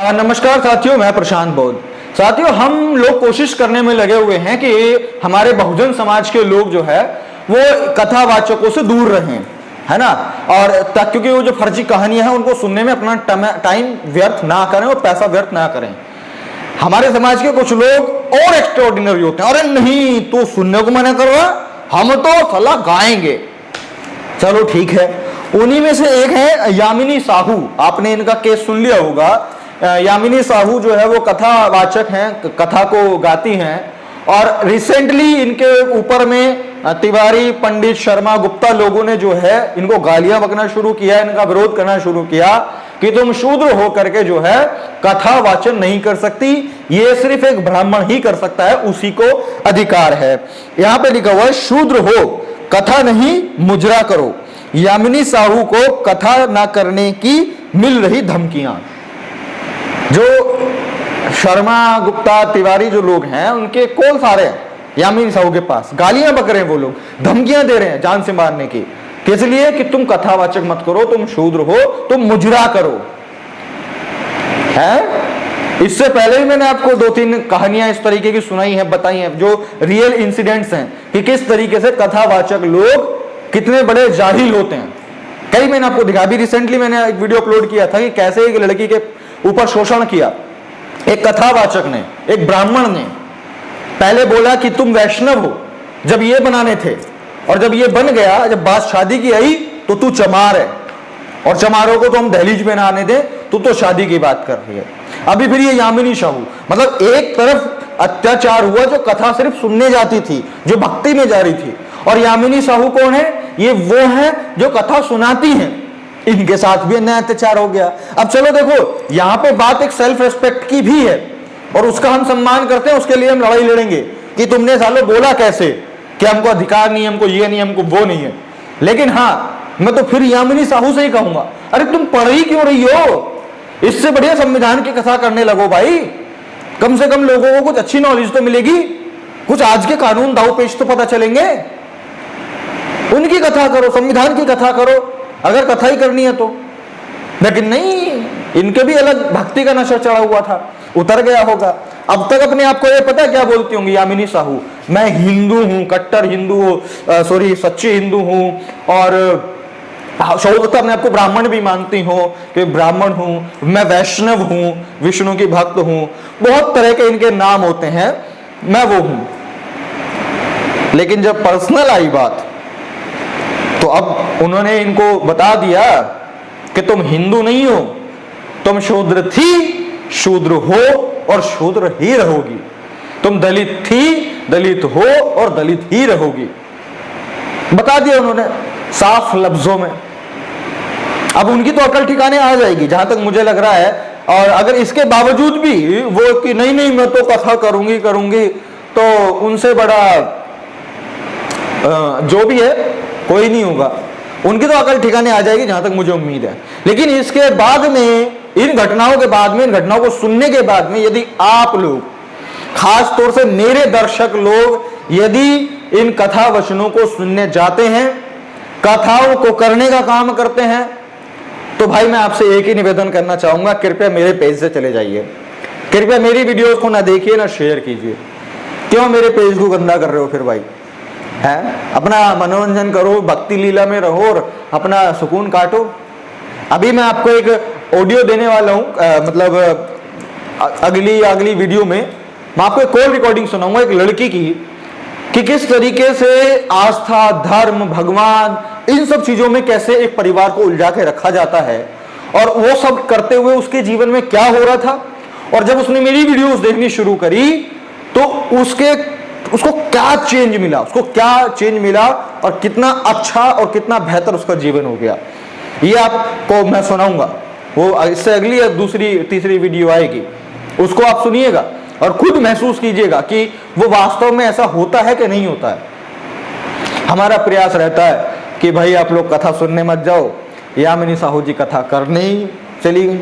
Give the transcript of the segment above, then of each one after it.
नमस्कार साथियों, मैं प्रशांत बौद्ध। साथियों, हम लोग कोशिश करने में लगे हुए हैं कि हमारे बहुजन समाज के लोग जो है वो कथावाचकों से दूर रहें, है ना। और क्योंकि वो जो फर्जी कहानियां हैं उनको सुनने में अपना टाइम व्यर्थ ना करें और पैसा व्यर्थ ना करें। हमारे समाज के कुछ लोग और एक्स्ट्राऑर्डिनरी होते हैं। अरे नहीं, तू सुनने को मना करवा, हम तो सलाह गाएंगे। चलो ठीक है। उन्हीं में से एक है यामिनी साहू। आपने इनका केस सुन लिया होगा। यामिनी साहू जो है वो कथावाचक हैं, कथा को गाती हैं। और रिसेंटली इनके ऊपर में तिवारी, पंडित, शर्मा, गुप्ता लोगों ने जो है इनको गालियां बकना शुरू किया, इनका विरोध करना शुरू किया कि तुम शूद्र हो करके जो है कथा वाचन नहीं कर सकती, ये सिर्फ एक ब्राह्मण ही कर सकता है, उसी को अधिकार है। यहां पे लिखा हुआ है, शूद्र हो कथा नहीं मुजरा करो। यामिनी साहू को कथा ना करने की मिल रही धमकियां। जो शर्मा, गुप्ता, तिवारी जो लोग हैं उनके कॉल सारे हैं यामिनी साहू के पास, गालियां बक रहे हैं, वो लोग धमकियां दे रहे हैं जान से मारने की। किस लिए? कि तुम कथावाचक मत करो, तुम शूद्र हो, तुम मुजरा करो। है, इससे पहले भी मैंने आपको 2-3 कहानियां इस तरीके की सुनाई हैं, बताई हैं, जो रियल इंसिडेंट्स हैं कि किस तरीके से कथावाचक लोग कितने बड़े जाहिल होते हैं। कई मैंने आपको दिखा। अभी रिसेंटली मैंने एक वीडियो अपलोड किया था कि कैसे एक लड़की के ऊपर शोषण किया एक कथावाचक ने, एक ब्राह्मण ने। पहले बोला कि तुम वैष्णव हो, जब ये बनाने थे, और जब ये बन गया, जब बात शादी की आई तो तू चमार है, और चमारों को तो हम दहलीज पे ना आने दें, तू तो शादी की बात कर रही है। अभी फिर ये यामिनी साहू, मतलब एक तरफ अत्याचार हुआ, जो कथा सिर्फ सुनने जाती थी, जो भक्ति में जा रही थी, और यामिनी साहू कौन है? ये वो है जो कथा सुनाती हैं, इनके साथ भी अन्याय अत्याचार हो गया। अब चलो देखो, यहां पे बात एक सेल्फ रेस्पेक्ट की भी है, और उसका हम सम्मान करते हैं, उसके लिए हम लड़ाई लड़ेंगे कि तुमने सालों बोला कैसे कि हमको अधिकार नहीं, हमको ये नहीं, हमको वो नहीं है। लेकिन हाँ, मैं तो फिर यामिनी साहू से ही कहूंगा, अरे तुम पढ़ ही क्यों रही हो? इससे बढ़िया संविधान की कथा करने लगो भाई। कम से कम लोगों को कुछ अच्छी नॉलेज तो मिलेगी, कुछ आज के कानून दाव पेच तो पता चलेंगे। उनकी कथा करो, संविधान की कथा करो, अगर कथा ही करनी है तो। लेकिन नहीं, इनके भी अलग भक्ति का नशा चढ़ा हुआ था, उतर गया होगा। अब तक अपने आप को ये पता क्या बोलती होंगी यामिनी साहू? मैं हिंदू हूं, कट्टर हिंदू, सच्ची हिंदू हूं, और शौकत अपने आपको ब्राह्मण भी मानती हो कि ब्राह्मण हूं, मैं वैष्णव हूं, विष्णु की भक्त हूं, बहुत तरह के इनके नाम होते हैं, मैं वो हूं। लेकिन जब पर्सनल आई बात, तो अब उन्होंने इनको बता दिया कि तुम हिंदू नहीं हो, तुम शूद्र थी, शूद्र हो और शूद्र ही रहोगी। तुम दलित थी, दलित हो और दलित ही रहोगी। बता दिया उन्होंने साफ लफ्जों में। अब उनकी तो अकल ठिकाने आ जाएगी, जहां तक मुझे लग रहा है। और अगर इसके बावजूद भी वो कि नहीं नहीं मैं तो कथा करूंगी, तो उनसे बड़ा जो भी है कोई नहीं होगा। उनकी तो अकल ठिकाने आ जाएगी, जहां तक मुझे उम्मीद है। लेकिन इसके बाद में, इन घटनाओं के बाद में, इन घटनाओं को सुनने के बाद में, यदि आप लोग, खास तौर से मेरे दर्शक लोग, यदि इन कथा वचनों को सुनने जाते हैं, कथाओं को करने का काम करते हैं, तो भाई मैं आपसे एक ही निवेदन करना चाहूंगा, कृपया मेरे पेज से चले जाइए। कृपया मेरी वीडियोस को ना देखिए, ना शेयर कीजिए। क्यों मेरे पेज को गंदा कर रहे हो फिर भाई? है, अपना मनोरंजन करो, भक्ति लीला में रहो और अपना सुकून काटो। अभी मैं आपको एक ऑडियो देने वाला हूं, मतलब अगली वीडियो में मैं आपको एक कॉल रिकॉर्डिंग सुनाऊंगा एक लड़की की, कि किस तरीके से आस्था, धर्म, भगवान, इन सब चीजों में कैसे एक परिवार को उलझा के रखा जाता है, और वो सब करते हुए उसके जीवन में क्या हो रहा था। और जब उसने मेरी वीडियोस देखनी शुरू करी तो उसको क्या चेंज मिला, और कितना अच्छा और कितना बेहतर उसका जीवन हो गया, ये आपको मैं सुनाऊंगा। वो इससे अगली या दूसरी तीसरी वीडियो आएगी, उसको आप सुनिएगा और खुद महसूस कीजिएगा कि वो वास्तव में ऐसा होता है कि नहीं होता है। हमारा प्रयास रहता है कि भाई आप लोग कथा सुनने मत जाओ, यामिनी साहू जी कथा करने ही चली गई,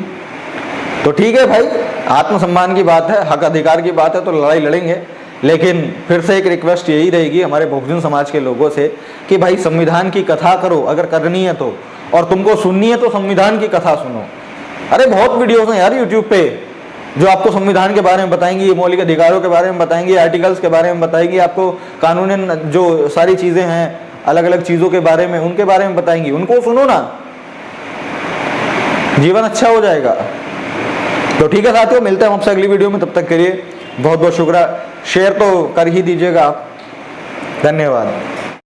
तो ठीक है भाई, आत्मसम्मान की बात है, हक अधिकार की बात है, तो लड़ाई लड़ेंगे। लेकिन फिर से एक रिक्वेस्ट यही रहेगी हमारे बहुजन समाज के लोगों से कि भाई संविधान की कथा करो अगर करनी है तो, और तुमको सुननी है तो संविधान की कथा सुनो। अरे बहुत वीडियोस हैं यार यूट्यूब पे, जो आपको संविधान के बारे में बताएंगी, मौलिक अधिकारों के बारे में बताएंगी, आर्टिकल्स के बारे में बताएंगी, आपको कानून जो सारी चीजें हैं अलग अलग चीजों के बारे में, उनके बारे में बताएंगी, उनको सुनो ना, जीवन अच्छा हो जाएगा। तो ठीक है साथियों, मिलते हैं हम आपसे अगली वीडियो में, तब तक के लिए बहुत बहुत शुक्रिया। शेयर तो कर ही दीजिएगा आप। धन्यवाद।